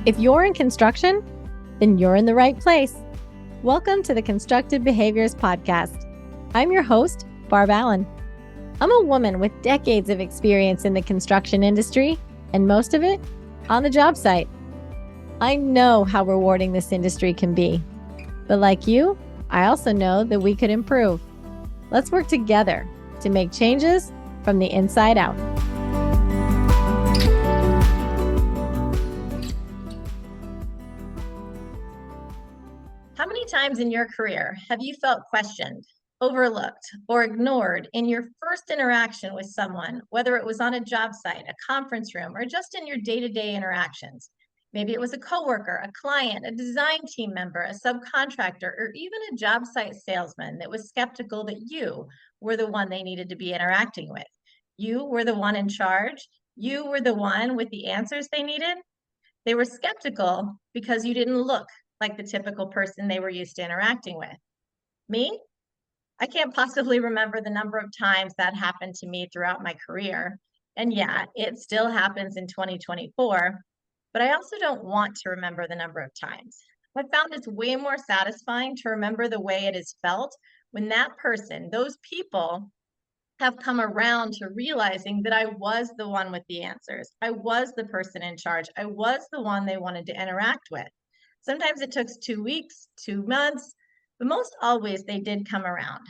If you're in construction, then you're in the right place. Welcome to the Constructive Behaviors podcast. I'm your host, Barb Allen. I'm a woman with decades of experience in the construction industry, and most of it on the job site. I know how rewarding this industry can be. But like you, I also know that we could improve. Let's work together to make changes from the inside out. How many times in your career have you felt questioned, overlooked, or ignored in your first interaction with someone, whether it was on a job site, a conference room, or just in your day-to-day interactions? Maybe it was a coworker, a client, a design team member, a subcontractor, or even a job site salesman that was skeptical that you were the one they needed to be interacting with. You were the one in charge. You were the one with the answers they needed. They were skeptical because you didn't look like the typical person they were used to interacting with. Me? I can't possibly remember the number of times that happened to me throughout my career. And yeah, it still happens in 2024, but I also don't want to remember the number of times. I found it's way more satisfying to remember the way it is felt when that person, those people, have come around to realizing that I was the one with the answers. I was the person in charge. I was the one they wanted to interact with. Sometimes it took 2 weeks, 2 months, but most always they did come around.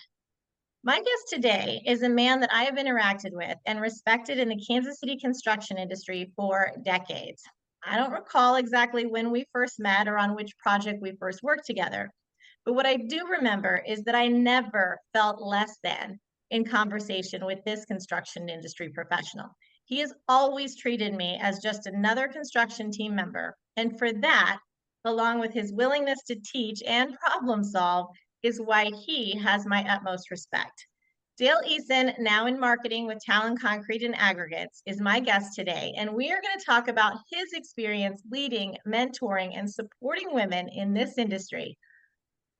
My guest today is a man that I have interacted with and respected in the Kansas City construction industry for decades. I don't recall exactly when we first met or on which project we first worked together, but what I do remember is that I never felt less than in conversation with this construction industry professional. He has always treated me as just another construction team member, and for that, along with his willingness to teach and problem solve, is why he has my utmost respect. Dale Eason, now in marketing with Talon Concrete and Aggregates, is my guest today, and we are going to talk about his experience leading, mentoring, and supporting women in this industry,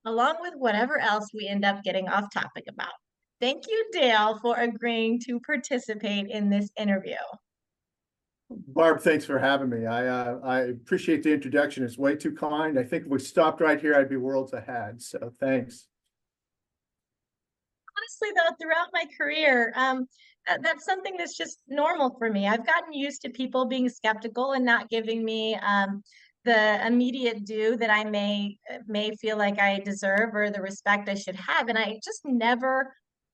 along with whatever else we end up getting off topic about. Thank you, Dale, for agreeing to participate in this interview. Barb, thanks for having me. I appreciate the introduction. It's way too kind. I think if we stopped right here, I'd be worlds ahead. So thanks. Honestly, though, throughout my career, that's something that's just normal for me. I've gotten used to people being skeptical and not giving me the immediate due that I may feel like I deserve or the respect I should have. And I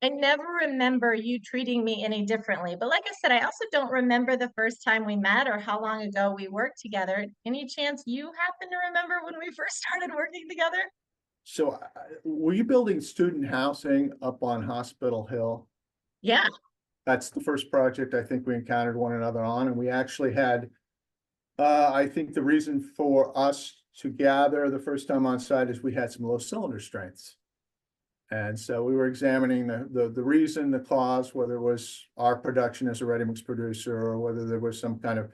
never remember you treating me any differently. But like I said, I also don't remember the first time we met or how long ago we worked together. Any chance you happen to remember when we first started working together? So were you building student housing up on Hospital Hill? Yeah. That's the first project I think we encountered one another on. And we actually had, I think the reason for us to gather the first time on site is we had some low cylinder strengths. And so we were examining the reason, the cause, whether it was our production as a ready-mix producer or whether there was some kind of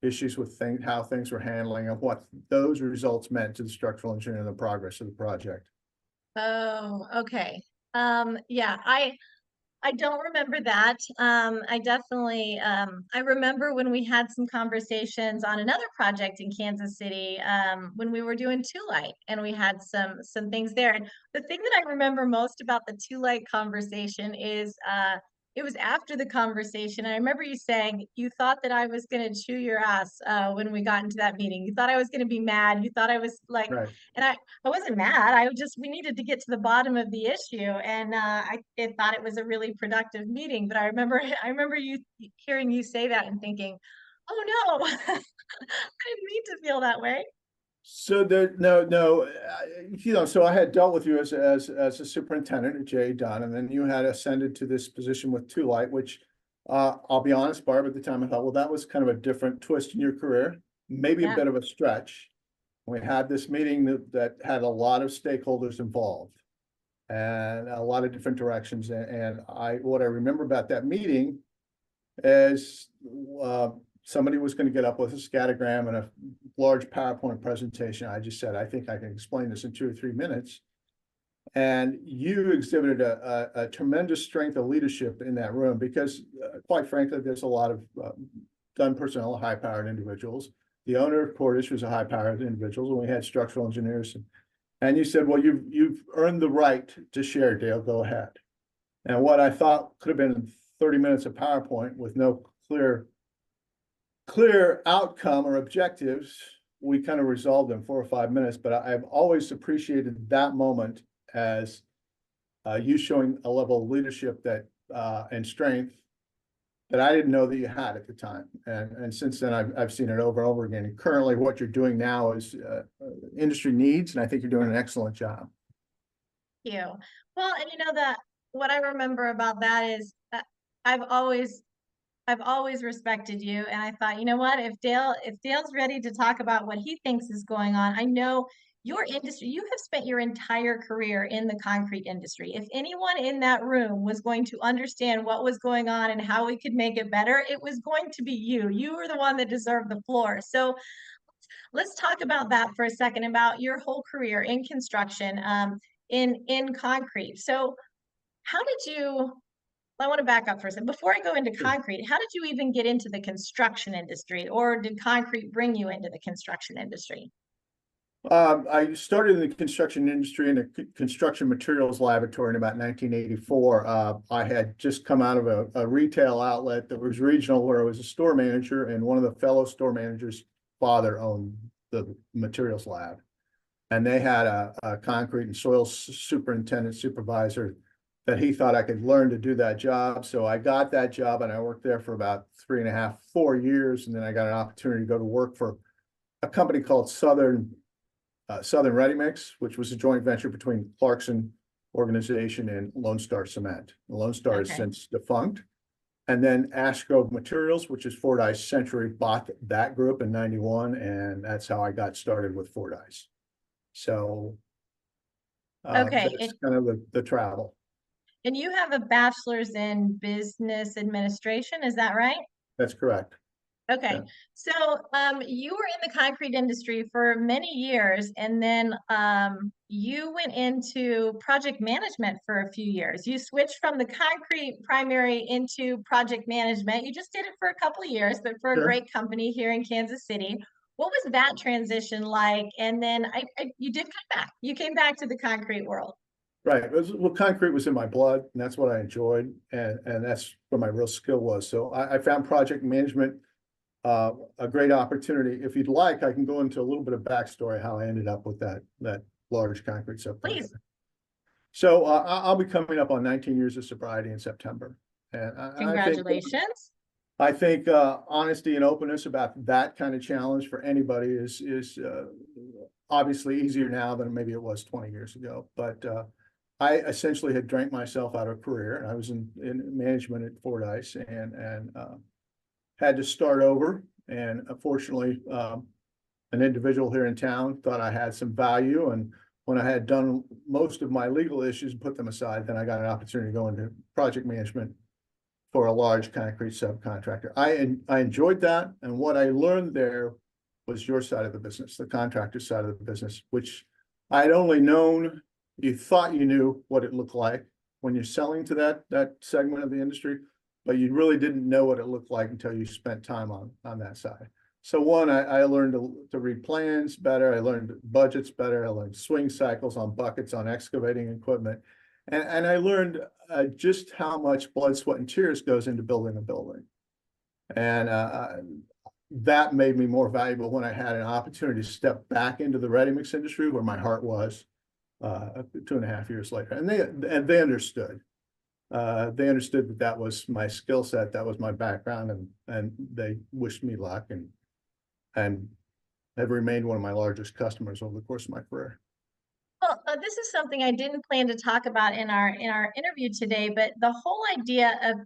issues with how things were handling and what those results meant to the structural engineering and the progress of the project. Oh, okay. Yeah, I don't remember that. I definitely I remember when we had some conversations on another project in Kansas City when we were doing Two Light, and we had some things there. And the thing that I remember most about the Two Light conversation is it was after the conversation. I remember you saying you thought that I was going to chew your ass when we got into that meeting. You thought I was going to be mad. You thought I was like, Right. and I wasn't mad. We needed to get to the bottom of the issue, and I thought it was a really productive meeting. But I remember hearing you say that and thinking, "Oh no, I didn't mean to feel that way." So so I had dealt with you as a superintendent at J. Dunn, and then you had ascended to this position with Two Light, which I'll be honest, Barb, at the time I thought, well, that was kind of a different twist in your career, maybe a bit of a stretch. We had this meeting that had a lot of stakeholders involved and a lot of different directions. And what I remember about that meeting is somebody was going to get up with a scattergram and a large PowerPoint presentation. I just said, I think I can explain this in 2 or 3 minutes. And you exhibited a tremendous strength of leadership in that room because, quite frankly, there's a lot of Dunn personnel, high-powered individuals. the owner of Cordis was a high-powered individual, and we had structural engineers. And you said, well, you've earned the right to share, Dale, go ahead. And what I thought could have been 30 minutes of PowerPoint with no clear outcome or objectives, we kind of resolved in 4 or 5 minutes. But I've always appreciated that moment as you showing a level of leadership that and strength that I didn't know that you had at the time. And since then, I've seen it over and over again. And currently, what you're doing now is industry needs, and I think you're doing an excellent job. Thank you. Well, and you know that what I remember about that is I've always respected you, and I thought, you know what, if Dale's ready to talk about what he thinks is going on, I know your industry, you have spent your entire career in the concrete industry. If anyone in that room was going to understand what was going on and how we could make it better, it was going to be you. You were the one that deserved the floor. So let's talk about that for a second, about your whole career in construction, in concrete. So how did you, I want to back up for a second. Before I go into concrete, how did you even get into the construction industry, or did concrete bring you into the construction industry? I started in the construction industry in a construction materials laboratory in about 1984. I had just come out of a retail outlet that was regional, where I was a store manager, and one of the fellow store managers' father owned the materials lab. And they had a concrete and soil superintendent supervisor that he thought I could learn to do that job. So I got that job, and I worked there for about 3.5, 4 years. And then I got an opportunity to go to work for a company called Southern Ready Mix, which was a joint venture between Clarkson Organization and Lone Star Cement. Lone Star is since defunct. And then Ash Grove Materials, which is Fordyce Century, bought that group in 91. And that's how I got started with Fordyce. So that's kind of the travel. And you have a bachelor's in business administration, is that right? That's correct. Okay. Yeah. So you were in the concrete industry for many years, and then you went into project management for a few years. You switched from the concrete primary into project management. You just did it for a couple of years, but for a great company here in Kansas City. What was that transition like? And then you did come back. You came back to the concrete world. Right. Well, concrete was in my blood, and that's what I enjoyed, and that's where my real skill was. So I found project management a great opportunity. If you'd like, I can go into a little bit of backstory how I ended up with that large concrete subcontractor. Please. So I'll be coming up on 19 years of sobriety in September, and Congratulations. I think honesty and openness about that kind of challenge for anybody is obviously easier now than maybe it was 20 years ago. But I essentially had drank myself out of a career, and I was in management at Fordyce, and had to start over. And unfortunately, an individual here in town thought I had some value, and when I had done most of my legal issues and put them aside, then I got an opportunity to go into project management for a large concrete subcontractor. I enjoyed that, and what I learned there was your side of the business, the contractor side of the business, which I'd only known. You thought you knew what it looked like when you're selling to that segment of the industry, but you really didn't know what it looked like until you spent time on that side. So one, I learned to read plans better. I learned budgets better. I learned swing cycles on buckets, on excavating equipment. And I learned just how much blood, sweat, and tears goes into building a building. And that made me more valuable when I had an opportunity to step back into the ready mix industry, where my heart was 2.5 years later. And they understood. They understood that was my skill set, that was my background, and they wished me luck, and have remained one of my largest customers over the course of my career. Well, this is something I didn't plan to talk about in our interview today, but the whole idea of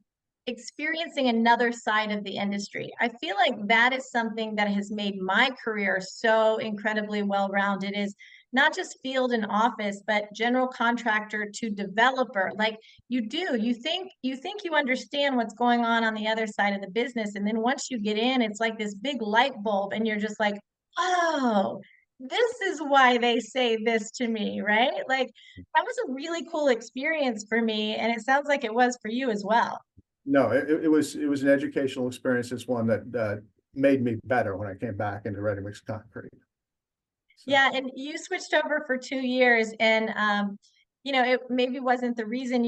experiencing another side of the industry, I feel like that is something that has made my career so incredibly well-rounded. Is not just field and office, but general contractor to developer. Like you think you understand what's going on the other side of the business, and then once you get in, it's like this big light bulb, and you're just like, oh, this is why they say this to me, right? Like that was a really cool experience for me, and it sounds like it was for you as well. No, it was an educational experience. It's one that made me better when I came back into ready mix concrete. So, Yeah, and you switched over for 2 years, and you know, it maybe wasn't the reason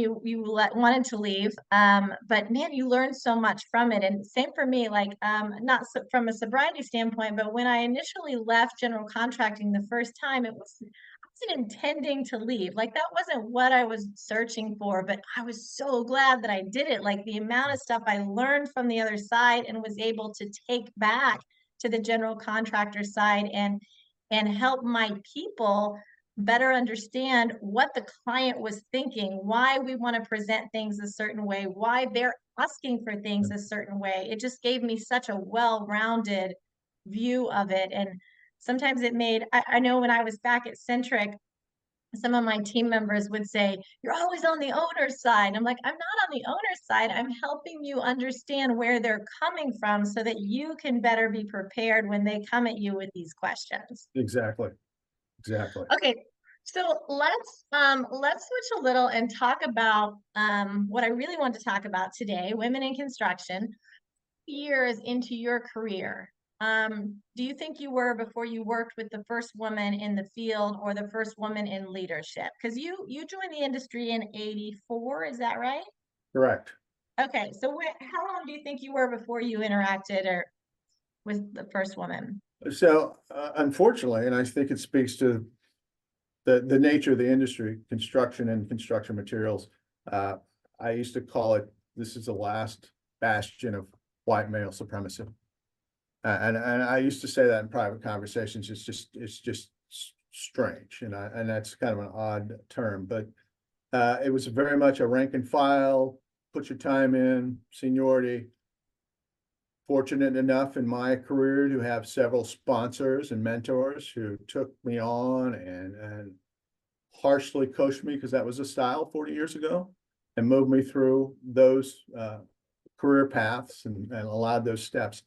wanted to leave, but man, you learned so much from it. And same for me, like not so, from a sobriety standpoint, but when I initially left general contracting the first time, I wasn't intending to leave. Like that wasn't what I was searching for, but I was so glad that I did it. Like the amount of stuff I learned from the other side and was able to take back to the general contractor side and help my people better understand what the client was thinking, why we want to present things a certain way, why they're asking for things a certain way. It just gave me such a well-rounded view of it. And sometimes it made, I know when I was back at Centric, some of my team members would say, "You're always on the owner's side." I'm like, "I'm not on the owner's side. I'm helping you understand where they're coming from so that you can better be prepared when they come at you with these questions." exactly, exactly. Okay, so let's switch a little and talk about what I really want to talk about today, women in construction. Years into your career, do you think you were before you worked with the first woman in the field or the first woman in leadership? Because you joined the industry in '84, is that right? Correct. Okay, so how long do you think you were before you interacted or with the first woman? So unfortunately, and I think it speaks to the nature of the industry, construction and construction materials. Uh, I used to call it, this is the last bastion of white male supremacy. And I used to say that in private conversations. It's just strange, and that's kind of an odd term, but it was very much a rank and file, put your time in, seniority. Fortunate enough in my career to have several sponsors and mentors who took me on and harshly coached me, because that was a style 40 years ago, and moved me through those career paths and allowed those steps.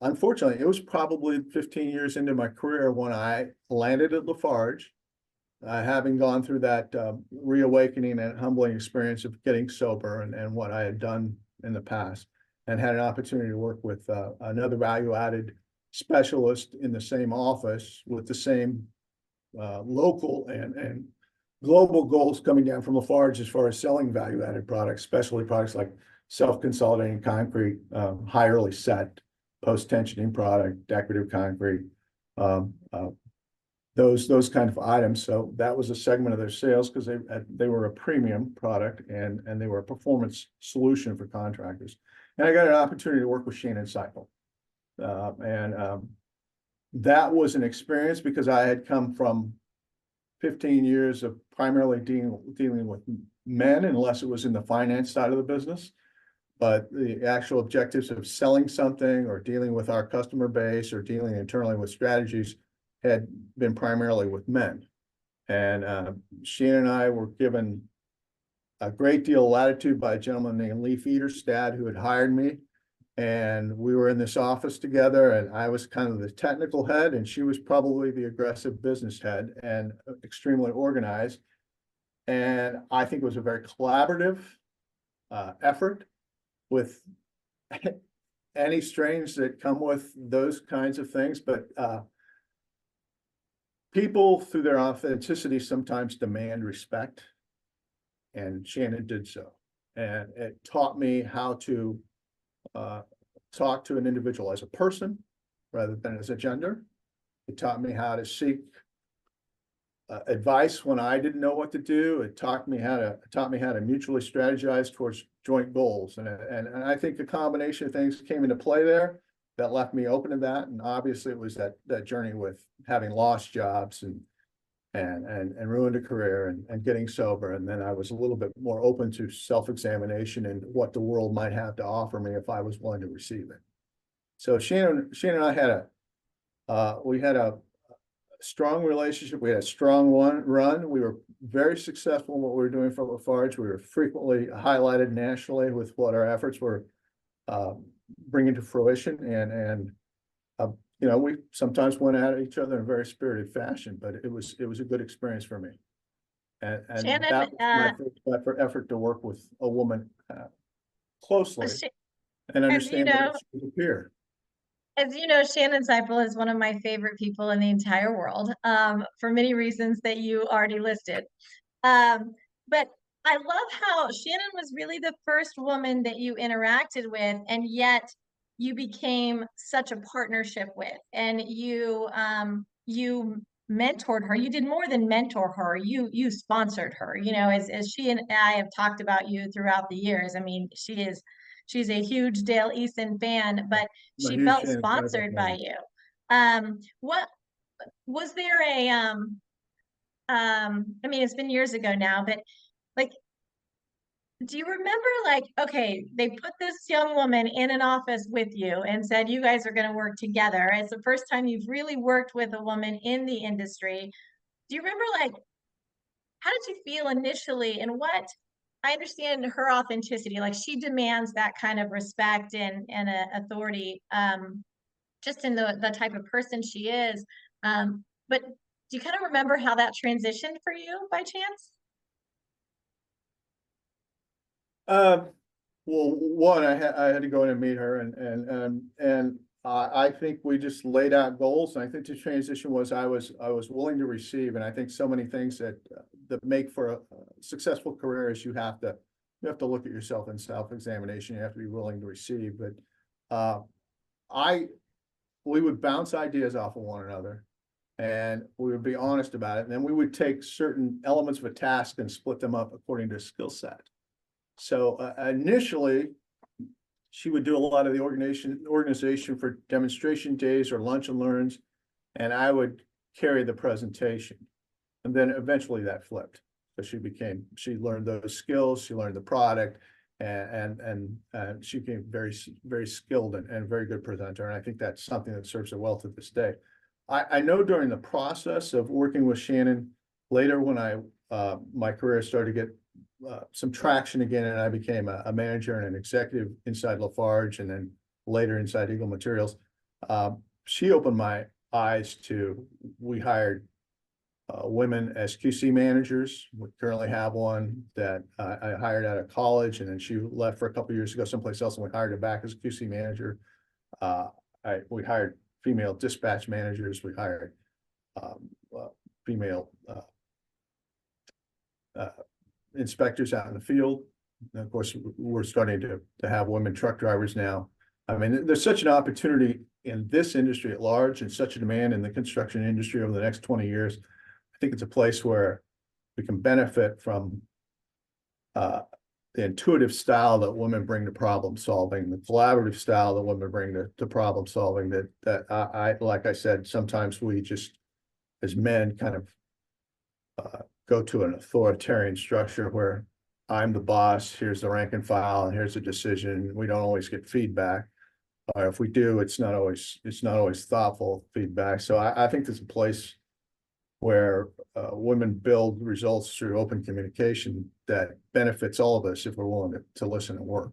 Unfortunately, it was probably 15 years into my career when I landed at Lafarge, having gone through that reawakening and humbling experience of getting sober and what I had done in the past, and had an opportunity to work with another value-added specialist in the same office with the same local and global goals coming down from Lafarge as far as selling value-added products, specialty products like self-consolidating concrete, higherly set, post-tensioning product, decorative concrete, those kind of items. So that was a segment of their sales because they were a premium product and they were a performance solution for contractors. And I got an opportunity to work with Shannon Seipel. That was an experience because I had come from 15 years of primarily dealing with men, unless it was in the finance side of the business. But the actual objectives of selling something or dealing with our customer base or dealing internally with strategies had been primarily with men. And Shane and I were given a great deal of latitude by a gentleman named Lee Federstad, who had hired me. And we were in this office together, and I was kind of the technical head, and she was probably the aggressive business head and extremely organized. And I think it was a very collaborative effort with any strains that come with those kinds of things. But people, through their authenticity, sometimes demand respect. And Shannon did so. And it taught me how to talk to an individual as a person rather than as a gender. It taught me how to seek advice when I didn't know what to do. It taught me how to mutually strategize towards joint goals. And I think the combination of things came into play there that left me open to that. And obviously it was that journey with having lost jobs and ruined a career and getting sober. And then I was a little bit more open to self-examination and what the world might have to offer me if I was willing to receive it. So Shannon and I had we had a strong relationship. We had a strong run. We were very successful in what we were doing for Lafarge. We were frequently highlighted nationally with what our efforts were bringing to fruition. And we sometimes went at each other in a very spirited fashion, but it was a good experience for me. And Shannon, that was my first effort to work with a woman closely and and understand that she was a peer. As you know, Shannon Seipel is one of my favorite people in the entire world, for many reasons that you already listed. But I love how Shannon was really the first woman that you interacted with, and yet you became such a partnership with, and you mentored her. You did more than mentor her. You sponsored her. You know, as she and I have talked about you throughout the years. I mean, she's a huge Dale Eason fan, but I'm a she huge felt Shannon Seipel sponsored by fan. you. What was there a I mean, it's been years ago now, but like, do you remember, like, okay, they put this young woman in an office with you and said you guys are going to work together. It's the first time you've really worked with a woman in the industry. Do you remember, like, how did you feel initially, and what, I understand her authenticity, like she demands that kind of respect and authority, just in the type of person she is. But do you kind of remember how that transitioned for you by chance? Um, well, one, I had to go in and meet her, and I think we just laid out goals. And I think the transition was I was willing to receive, and I think so many things that make for a successful career is you have to look at yourself in self-examination. You have to be willing to receive. But I we would bounce ideas off of one another, and we would be honest about it. And then we would take certain elements of a task and split them up according to skill set. So initially, she would do a lot of the organization for demonstration days or lunch and learns, and I would carry the presentation. And then eventually that flipped. So she learned those skills, she learned the product, and she became very skilled and very good presenter. And I think that's something that serves her well to this day. I know during the process of working with Shannon later, when my career started to get some traction again, and I became a manager and an executive inside Lafarge, and then later inside Eagle Materials. She opened my eyes to. We hired women as QC managers. We currently have one that I hired out of college, and then she left for a couple of years to go someplace else, and we hired her back as a QC manager. Uh, we hired female dispatch managers. We hired female inspectors out in the field. And of course, we're starting to have women truck drivers now. I mean, there's such an opportunity in this industry at large, and such a demand in the construction industry over the next 20 years. I think it's a place where we can benefit from the intuitive style that women bring to problem solving, the collaborative style that women bring to problem solving. That I like I said, sometimes we just as men kind of go to an authoritarian structure where I'm the boss, here's the rank and file, and here's the decision. We don't always get feedback. Or if we do, it's not always thoughtful feedback. So I think there's a place where women build results through open communication that benefits all of us if we're willing to listen and work.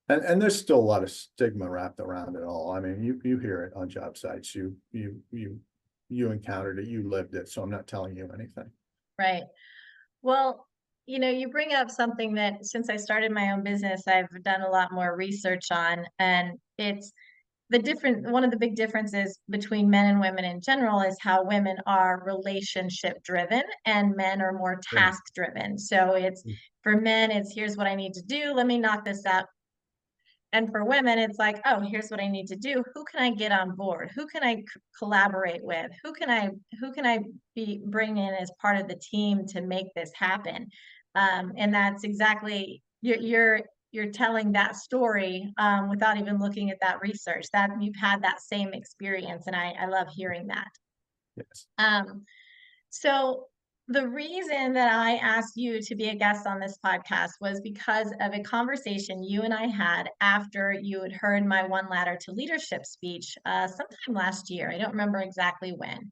And there's still a lot of stigma wrapped around it all. I mean, you hear it on job sites. You encountered it, you lived it. So I'm not telling you anything. Right. Well, you know, you bring up something that since I started my own business, I've done a lot more research on, and it's one of the big differences between men and women in general is how women are relationship driven and men are more Yeah. task driven. So it's, for men, it's here's what I need to do, let me knock this out. And for women, it's like, oh, here's what I need to do. Who can I get on board? Who can I collaborate with? Who can I bring in as part of the team to make this happen? And that's exactly you're telling that story without even looking at that research. That you've had that same experience, and I love hearing that. Yes. So the reason that I asked you to be a guest on this podcast was because of a conversation you and I had after you had heard my One Ladder to Leadership speech sometime last year. I don't remember exactly when.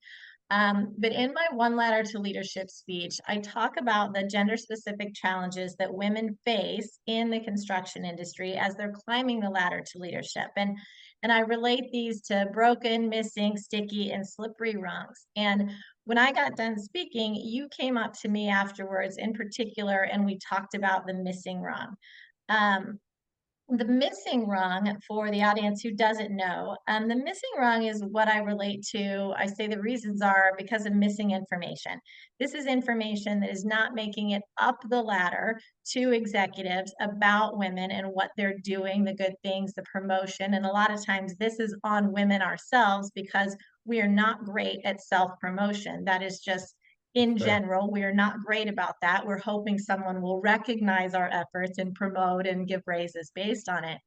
But in my One Ladder to Leadership speech, I talk about the gender specific challenges that women face in the construction industry as they're climbing the ladder to leadership. And I relate these to broken, missing, sticky, and slippery rungs. And when I got done speaking, you came up to me afterwards in particular, and we talked about the missing rung. Um, The missing rung for the audience who doesn't know, the missing rung is what I relate to. I say the reasons are because of missing information. This is information that is not making it up the ladder to executives about women and what they're doing, the good things, the promotion. And a lot of times this is on women ourselves because we are not great at self-promotion. That is just in Fair. general, we are not great about that. We're hoping someone will recognize our efforts and promote and give raises based on it.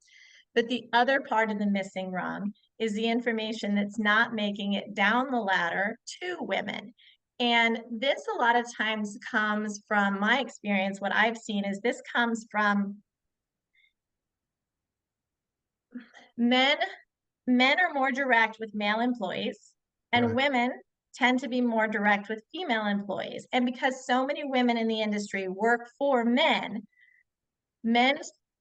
But the other part of the missing rung is the information that's not making it down the ladder to women. And this a lot of times comes from my experience. What I've seen is this comes from men. Men are more direct with male employees, and Right. women tend to be more direct with female employees. And because so many women in the industry work for men, men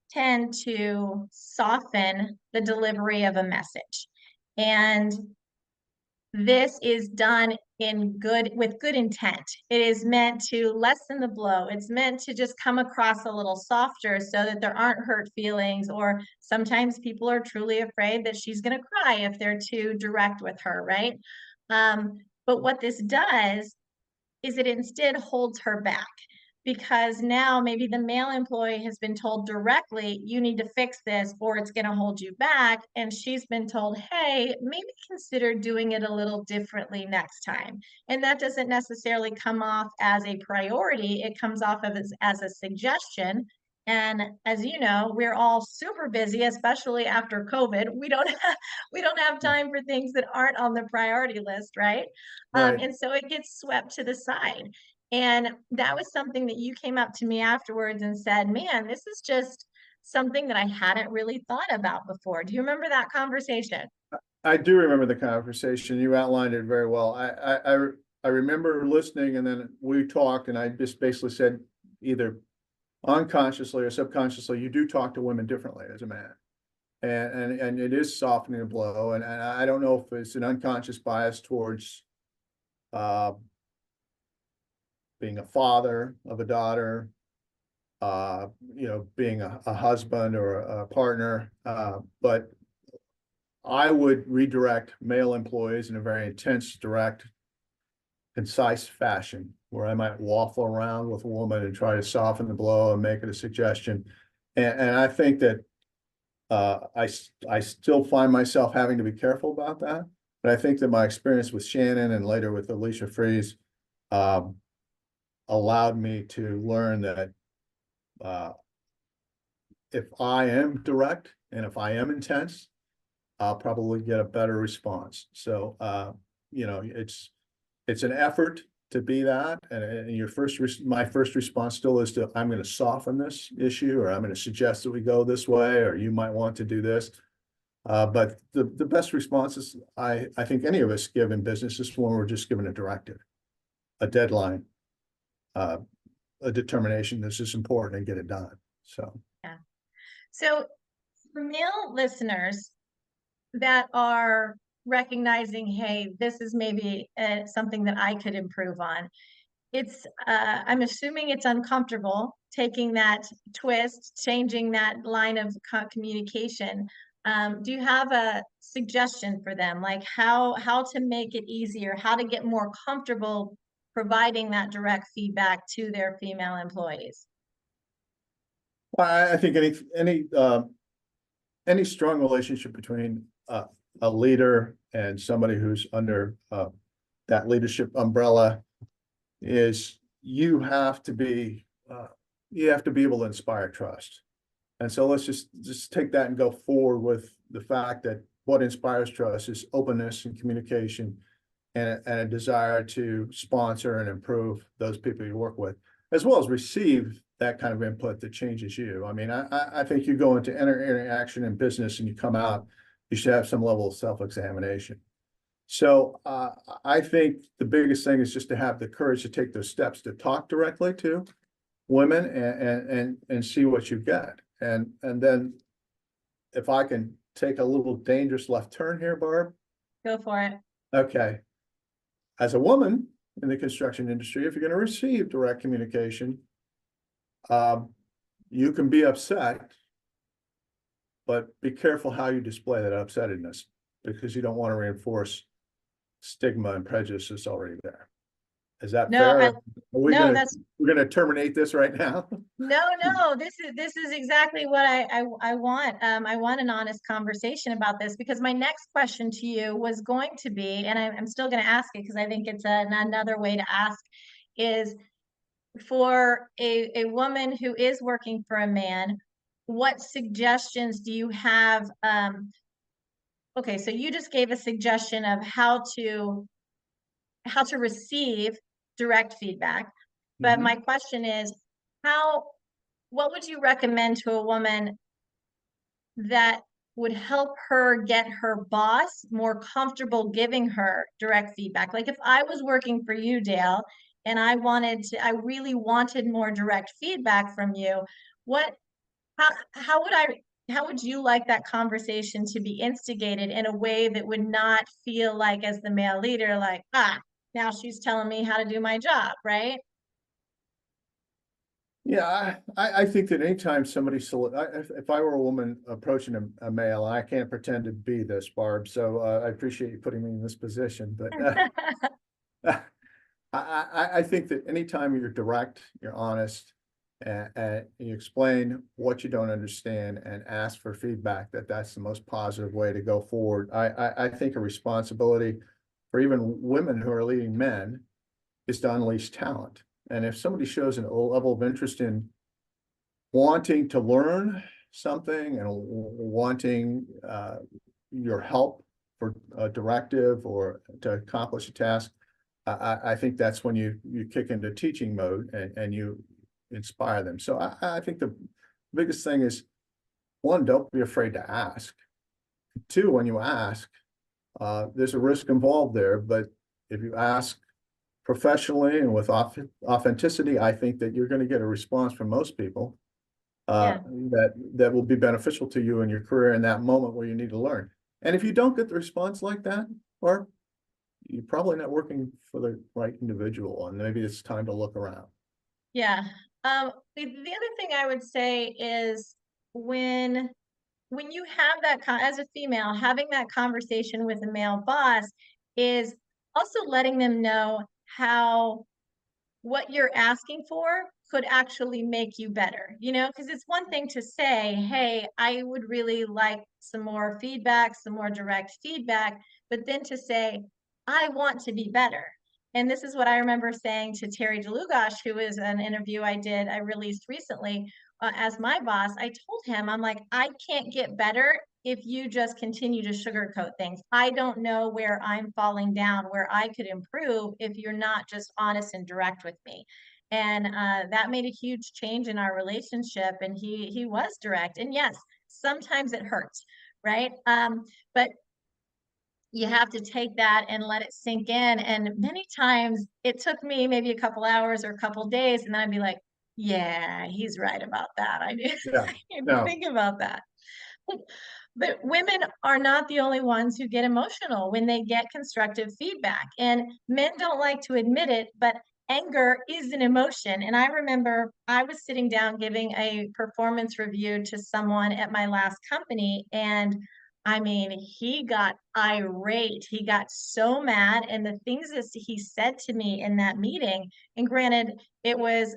tend to soften the delivery of a message. And this is done with good intent. It is meant to lessen the blow. It's meant to just come across a little softer so that there aren't hurt feelings, or sometimes people are truly afraid that she's going to cry if they're too direct with her, right? But what this does is it instead holds her back, because now maybe the male employee has been told directly, you need to fix this or it's going to hold you back. And she's been told, hey, maybe consider doing it a little differently next time. And that doesn't necessarily come off as a priority, it comes off of as a suggestion. And as you know, we're all super busy, especially after COVID. We don't have time for things that aren't on the priority list, right? Right. And so it gets swept to the side. And that was something that you came up to me afterwards and said, man, this is just something that I hadn't really thought about before. Do you remember that conversation? I do remember the conversation. You outlined it very well. I remember listening, and then we talked, and I just basically said, either unconsciously or subconsciously, you do talk to women differently as a man. And it is softening the blow. And I don't know if it's an unconscious bias towards uh being a father of a daughter, being a husband or a partner. But I would redirect male employees in a very intense, direct, concise fashion, where I might waffle around with a woman and try to soften the blow and make it a suggestion. And I think that I still find myself having to be careful about that. But I think that my experience with Shannon and later with Alicia Fries um, allowed me to learn that if I am direct and if I am intense, I'll probably get a better response. So, it's an effort to be that. And my first response still is to, I'm going to soften this issue, or I'm going to suggest that we go this way, or you might want to do this. But the best responses I think any of us give in business is when we're just given a directive, a deadline, a determination this is important, and get it done. So. Yeah. So for male listeners that are recognizing, hey, this is maybe something that I could improve on, I'm assuming it's uncomfortable taking that twist, changing that line of communication. Do you have a suggestion for them, like how to make it easier, how to get more comfortable providing that direct feedback to their female employees? I think any strong relationship between a leader and somebody who's under that leadership umbrella is you have to be able to inspire trust. And so let's just take that and go forward with the fact that what inspires trust is openness and communication, and a desire to sponsor and improve those people you work with, as well as receive that kind of input that changes you. I mean, I think you go into interaction in business and you come out, you should have some level of self-examination. So I think the biggest thing is just to have the courage to take those steps to talk directly to women and see what you get. And then if I can take a little dangerous left turn here, Barb. Go for it. Okay. As a woman in the construction industry, if you're going to receive direct communication, you can be upset but be careful how you display that upsetness, because you don't want to reinforce stigma and prejudice that's already there. Is that No, fair? Are we no, gonna, that's we're gonna terminate this right now? no, this is exactly what I want. I want an honest conversation about this, because my next question to you was going to be, and I'm still going to ask it because I think it's another way to ask, is for a woman who is working for a man, what suggestions do you have? Okay, so you just gave a suggestion of how to receive direct feedback. But my Mhm. question is, how, what would you recommend to a woman that would help her get her boss more comfortable giving her direct feedback? Like if I was working for you, Dale, and I really wanted more direct feedback from you, what, how would how would you like that conversation to be instigated in a way that would not feel like, as the male leader, like, now she's telling me how to do my job, right? Yeah, I think that anytime somebody, if I were a woman approaching a male, I can't pretend to be this, Barb, so I appreciate you putting me in this position, but I think that anytime you're direct, you're honest, and you explain what you don't understand and ask for feedback, that's the most positive way to go forward. I think a responsibility for even women who are leading men is to unleash talent. And if somebody shows a level of interest in wanting to learn something and wanting your help for a directive or to accomplish a task, I think that's when you kick into teaching mode and you inspire them. So I think the biggest thing is, one, don't be afraid to ask. Two, when you ask, there's a risk involved there, but if you ask professionally and with authenticity, I think that you're going to get a response from most people Yeah. that will be beneficial to you in your career in that moment where you need to learn. And if you don't get the response like that, or you're probably not working for the right individual, and maybe it's time to look around. Yeah. The other thing I would say is, when you have that as a female, having that conversation with a male boss is also letting them know how what you're asking for could actually make you better, because it's one thing to say, hey, I would really like some more feedback, some more direct feedback, but then to say, I want to be better. And this is what I remember saying to Terry DeLugosh, who is an interview I released recently, as my boss. I told him, I'm like, I can't get better if you just continue to sugarcoat things. I don't know where I'm falling down, where I could improve if you're not just honest and direct with me. And that made a huge change in our relationship. And he was direct. And yes, sometimes it hurts, right? But you have to take that and let it sink in. And many times it took me maybe a couple hours or a couple days, and then I'd be like, yeah, he's right about that. I didn't, Yeah. I didn't No. think about that. But women are not the only ones who get emotional when they get constructive feedback. And men don't like to admit it, but anger is an emotion. And I remember I was sitting down giving a performance review to someone at my last company. And I mean, he got irate. He got so mad. And the things that he said to me in that meeting, and granted, it was,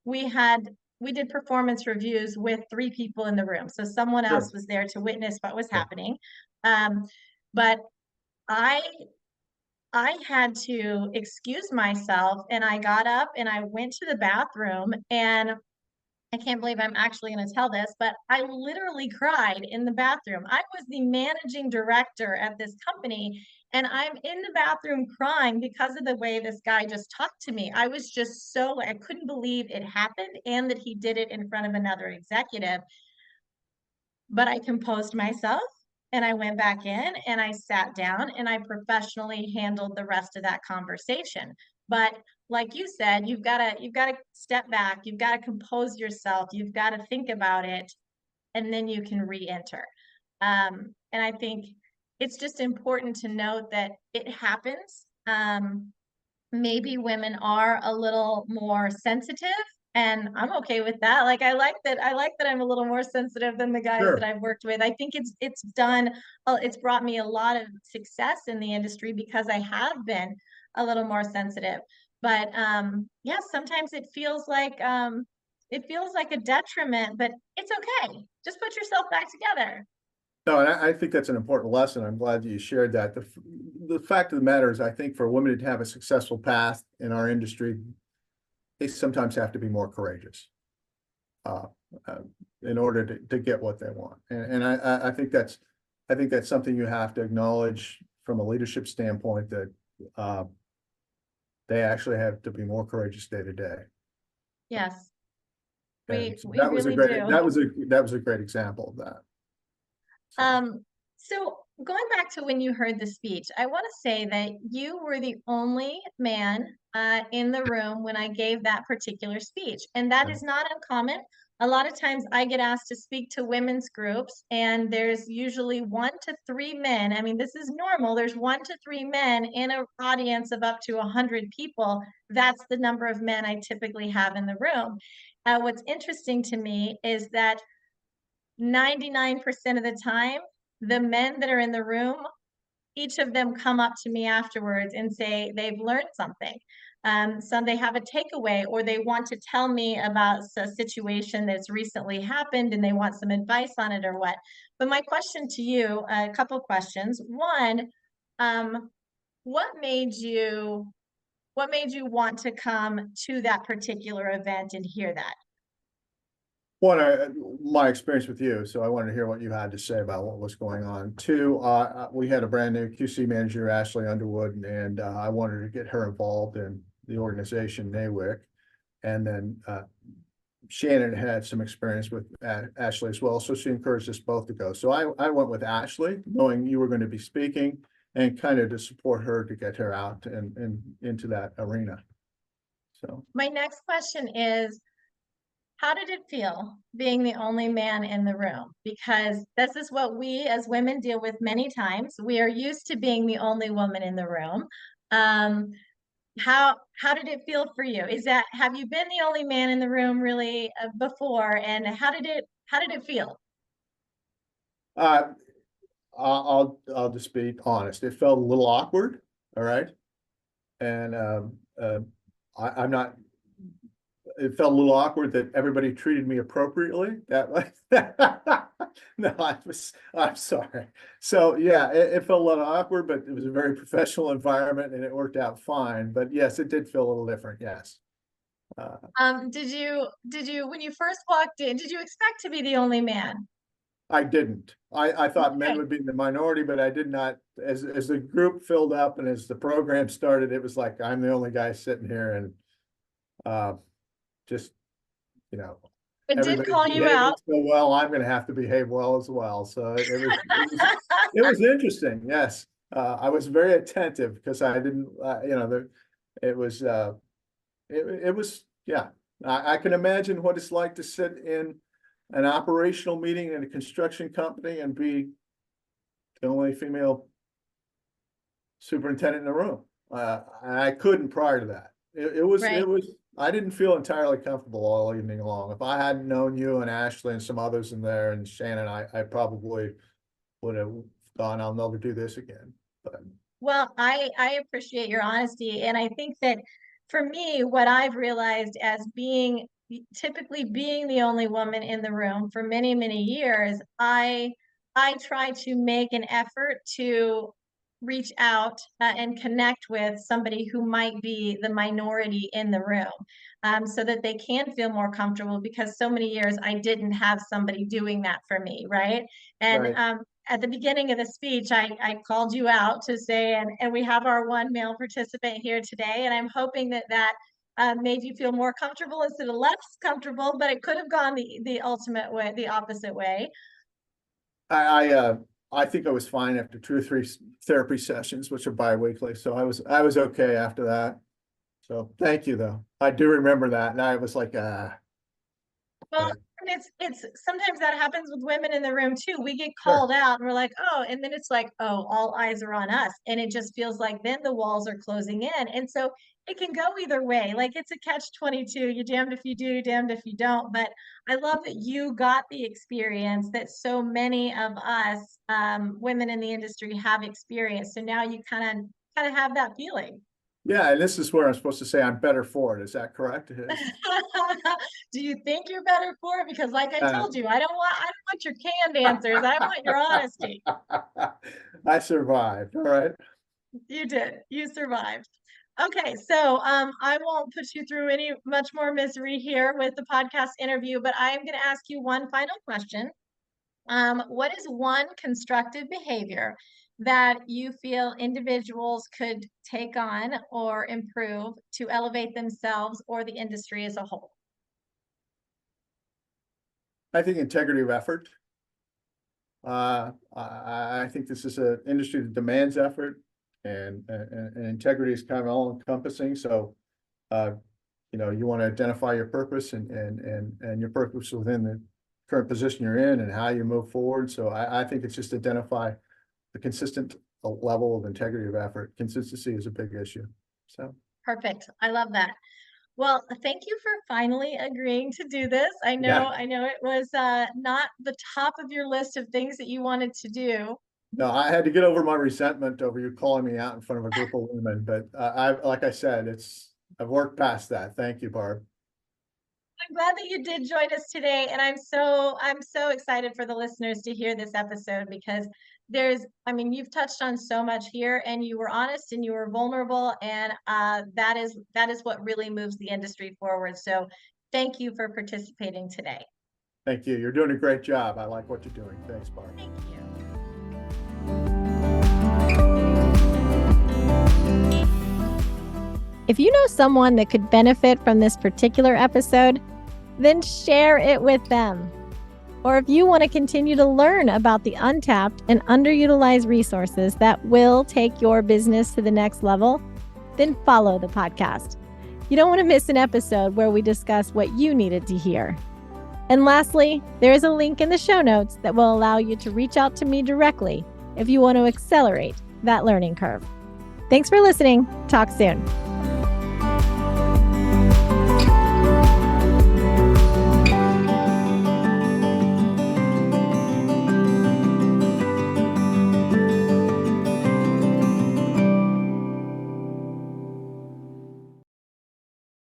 we had we did performance reviews with 3 people in the room. So someone else Sure. was there to witness what was Yeah. happening. But I I had to excuse myself, and I got up and I went to the bathroom, and I can't believe I'm actually going to tell this, but I literally cried in the bathroom. I was the managing director at this company, and I'm in the bathroom crying because of the way this guy just talked to me. I was just so, I couldn't believe it happened and that he did it in front of another executive. But I composed myself and I went back in and I sat down and I professionally handled the rest of that conversation. But like you said, you've got to step back, you've got to compose yourself, you've got to think about it, and then you can re-enter. And I think it's just important to note that it happens. Maybe women are a little more sensitive And I'm okay with that. Like I like that I'm a little more sensitive than the guys that Sure. I've worked with. I think it's brought me a lot of success in the industry because I have been a little more sensitive. But yeah, sometimes it feels like a detriment, but it's okay. Just put yourself back together. No, and I think that's an important lesson. I'm glad that you shared that. The fact of the matter is, I think for women to have a successful path in our industry, they sometimes have to be more courageous uh, uh, in order to get what they want. And I think that's something you have to acknowledge from a leadership standpoint, that uh, they actually have to be more courageous day to day. Yes, And so we really do. that was a great example of that. So. So going back to when you heard the speech, I want to say that you were the only man in the room when I gave that particular speech, and that is not uncommon. A lot of times I get asked to speak to women's groups, and there's usually 1 to 3 men. I mean, this is normal. There's 1 to 3 men in an audience of up to 100 people. That's the number of men I typically have in the room. What's interesting to me is that 99% of the time, the men that are in the room, each of them come up to me afterwards and say they've learned something. So they have a takeaway, or they want to tell me about a situation that's recently happened and they want some advice on it or what. But my question to you, a couple questions. One, um, what made you want to come to that particular event and hear that? One, my experience with you, so I wanted to hear what you had to say about what was going on. Two, we had a brand new QC manager, Ashley Underwood, and I wanted to get her involved in the organization, NAWIC. And then Shannon had some experience with Ashley as well, so she encouraged us both to go. So I went with Ashley, knowing you were going to be speaking, and kind of to support her to get her out and into that arena. So. My next question is, how did it feel being the only man in the room? Because this is what we as women deal with many times. We are used to being the only woman in the room. Um, how did it feel for you? Have you been the only man in the room really before? And how did it feel? Uh, I'll just be honest. It felt a little awkward. All right. And I'm not, it felt a little awkward that everybody treated me appropriately. That way. No, I'm sorry. So yeah, it felt a little awkward, but it was a very professional environment and it worked out fine. But yes, it did feel a little different. Yes. Did you when you first walked in, did you expect to be the only man? I didn't. I thought men Okay. would be in the minority, but I did not. As the group filled up and as the program started, it was like I'm the only guy sitting here, and uh, just you know, It did everybody's call you behaving out. so well. I'm going to have to behave well as well. So it was interesting. Yes, I was very attentive because I didn't. It was it was yeah. I can imagine what it's like to sit in an operational meeting in a construction company and be the only female superintendent in the room. I couldn't prior to that. Right. I didn't feel entirely comfortable all evening long. If I hadn't known you and Ashley and some others in there and Shannon, I probably would have gone, I'll never do this again. But Well, I appreciate your honesty, and I think that for me, what I've realized as typically being the only woman in the room for many, many years, I try to make an effort to reach out and connect with somebody who might be the minority in the room, so that they can feel more comfortable, because so many years I didn't have somebody doing that for me, right? And right. at the beginning of the speech, I called you out to say, and we have our one male participant here today, and I'm hoping that made you feel more comfortable instead of less comfortable, but it could have gone the ultimate way, the opposite way. I, I, uh, I think I was fine after 2 or 3 therapy sessions, which are bi-weekly. So I was okay after that. So thank you though. I do remember that. And I was like, Well, but And it's sometimes that happens with women in the room too. We get called out and we're like, oh, and then it's like, oh, all eyes are on us. And it just feels like then the walls are closing in. And so it can go either way. Like it's a catch-22. You're damned if you do, damned if you don't. But I love that you got the experience that so many of us women in the industry have experienced. So now you kind of have that feeling. Yeah, and this is where I'm supposed to say I'm better for it. Is that correct? Do you think you're better for it? Because like I told you, I don't want your canned answers. I want your honesty. I survived. All right. You did. You survived. Okay, so I won't put you through any much more misery here with the podcast interview, but I am going to ask you one final question. What is one constructive behavior that you feel individuals could take on or improve to elevate themselves or the industry as a whole? I think integrity of effort. I think this is an industry that demands effort, and integrity is kind of all encompassing. So, you know, you want to identify your purpose and your purpose within the current position you're in and how you move forward. So I think it's just identify the consistent level of integrity of effort. Consistency is a big issue. So perfect. I love that. Well, thank you for finally agreeing to do this. I know it was not the top of your list of things that you wanted to do. No, I had to get over my resentment over you calling me out in front of a group of women, but like I said, I've worked past that. Thank you, Barb. I'm glad that you did join us today, and I'm so excited for the listeners to hear this episode because you've touched on so much here, and you were honest and you were vulnerable, and that is what really moves the industry forward. So thank you for participating today. Thank you. You're doing a great job. I like what you're doing. Thanks, Barb. Thank you. If you know someone that could benefit from this particular episode, then share it with them. Or if you want to continue to learn about the untapped and underutilized resources that will take your business to the next level, then follow the podcast. You don't want to miss an episode where we discuss what you needed to hear. And lastly, there is a link in the show notes that will allow you to reach out to me directly if you want to accelerate that learning curve. Thanks for listening. Talk soon.